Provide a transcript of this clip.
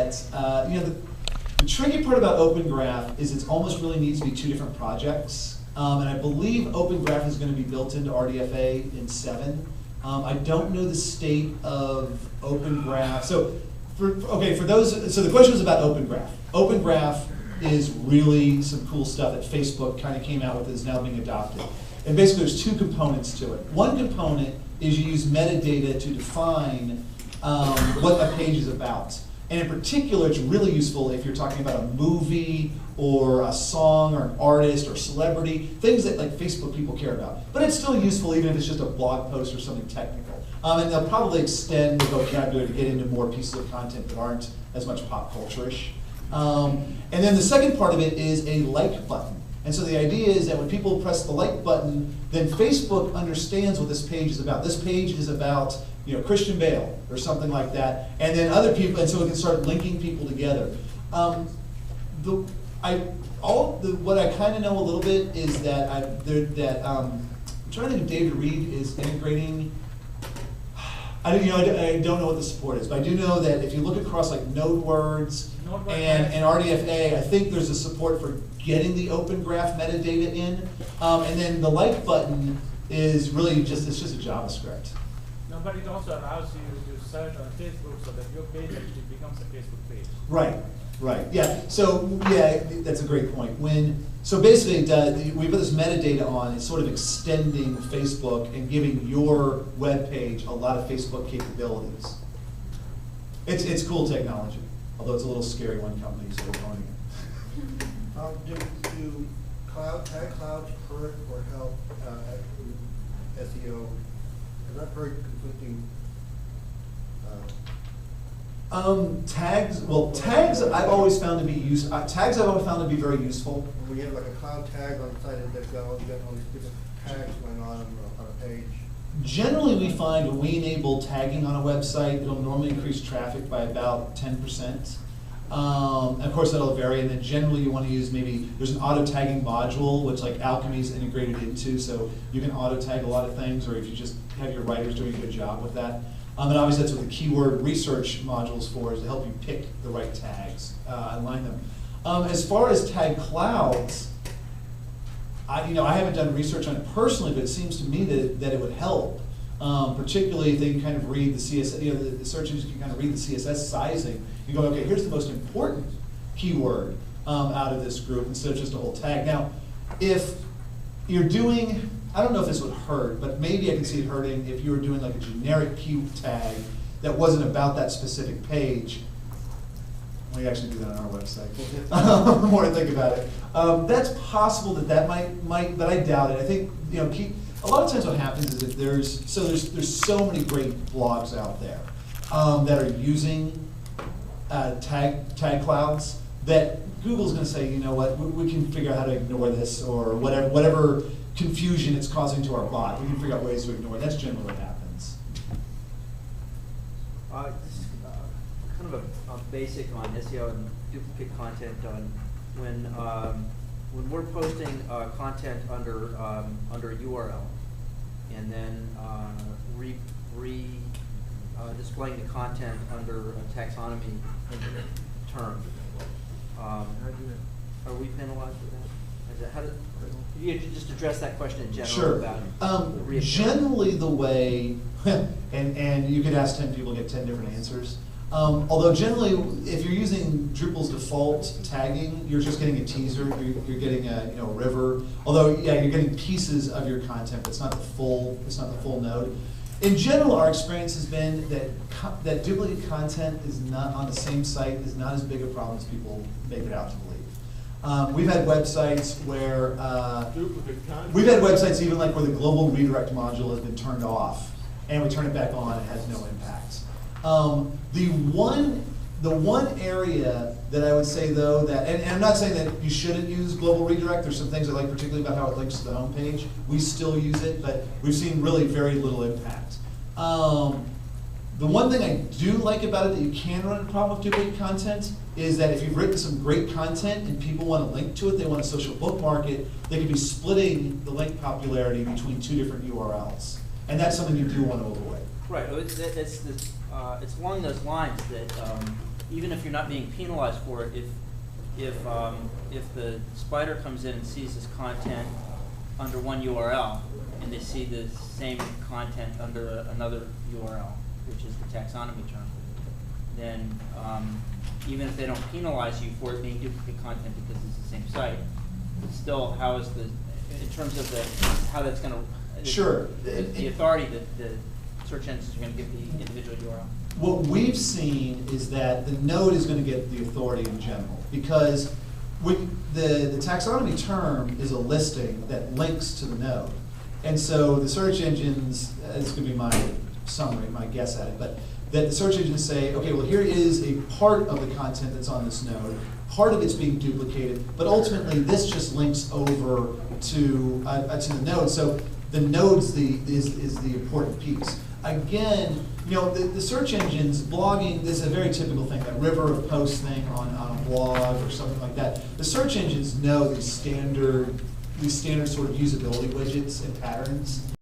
The tricky part about Open Graph is it almost really needs to be two different projects. And I believe Open Graph is going to be built into RDFA in 7. I don't know the state of Open Graph. So the question was about Open Graph. Open Graph is really some cool stuff that Facebook kind of came out with that is now being adopted. And basically there's two components to it. One component is you use metadata to define what a page is about. And in particular, it's really useful if you're talking about a movie or a song or an artist or celebrity, things that like Facebook people care about. But it's still useful even if it's just a blog post or something technical. And they'll probably extend the vocabulary to get into more pieces of content that aren't as much pop culture-ish. And then the second part of it is a like button. And so the idea is that when people press the like button, then Facebook understands what this page is about. This page is about Christian Bale or something like that. And then other people, and so it can start linking people together. What I kind of know a little bit is that I'm trying to think if David Reed is integrating. I don't know what the support is, but I do know that if you look across like NodeWords and RDFA, I think there's a support for getting the Open Graph metadata in. And then the like button is really it's just a JavaScript. No, but it also allows you to search on Facebook so that your page actually becomes a Facebook page. Right, yeah. So yeah, that's a great point. So basically we put this metadata on, it's sort of extending Facebook and giving your web page a lot of Facebook capabilities. It's cool technology, although it's a little scary when companies are owning it. Do tag clouds hurt or help SEO? I've heard conflicting. Tags I've always found to be tags I've always found to be very useful. When you have like a cloud tag on the site and they've got all these different tags going on a page. Generally, we find when we enable tagging on a website, it'll normally increase traffic by about 10%. Of course, that'll vary, and then generally you want to use there's an auto tagging module, which like Alchemy is integrated into, so you can auto tag a lot of things, or if you just have your writers doing a good job with that. And obviously that's what the keyword research module is for, is to help you pick the right tags and line them. As far as tag clouds, I haven't done research on it personally, but it seems to me that it would help, particularly if they can kind of read the CSS, the search engines can kind of read the CSS sizing. You go, okay, here's the most important keyword out of this group instead of just a whole tag. Now, if you're doing, I don't know if this would hurt, but maybe I can see it hurting if you were doing like a generic keyword tag that wasn't about that specific page. We actually do that on our website. The more I think about it, that's possible that might, but I doubt it. I think a lot of times what happens is that there's so many great blogs out there that are using tag clouds that Google's going to say, you know what, we can figure out how to ignore this, or whatever confusion it's causing to our bot. We can figure out ways to ignore it. That's generally what happens. Kind of a basic on SEO and duplicate content when we're posting content under a URL and then displaying the content under a taxonomy term. Are we penalized for that? Could you just address that question in general? Sure. About generally the way, and you could ask 10 people, get 10 different answers. Although generally, if you're using Drupal's default tagging, you're just getting a teaser. You're getting a river. Although, yeah, you're getting pieces of your content, but it's not the full node. In general, our experience has been that duplicate content is not on the same site is not as big a problem as people make it out to believe. We've had websites where even like where the global redirect module has been turned off, and we turn it back on, it has no impact. The one area that I would say though that, and I'm not saying that you shouldn't use global redirect. There's some things I like particularly about how it links to the home page. We still use it, but we've seen really very little impact. The one thing I do like about it that you can run into a problem with duplicate content is that if you've written some great content and people want to link to it, they want a social bookmark it, they could be splitting the link popularity between two different URLs. And that's something you do want to avoid. Right. It's along those lines that even if you're not being penalized for it, if the spider comes in and sees this content under one URL, and they see the same content under another URL, which is the taxonomy term, then even if they don't penalize you for it being duplicate content because it's the same site, but still, how is in terms of how that's going to, Sure. the authority that the search engines are going to give the individual URL? What we've seen is that the node is going to get the authority in general, because the taxonomy term is a listing that links to the node. And so the search engines, this could be my summary, my guess at it, but that the search engines say, okay, well, here is a part of the content that's on this node, part of it's being duplicated, but ultimately this just links over to the node. So the node's is the important piece. Again, the search engines, blogging, this is a very typical thing, that river of post thing on a blog or something like that. The search engines know these standard sort of usability widgets and patterns.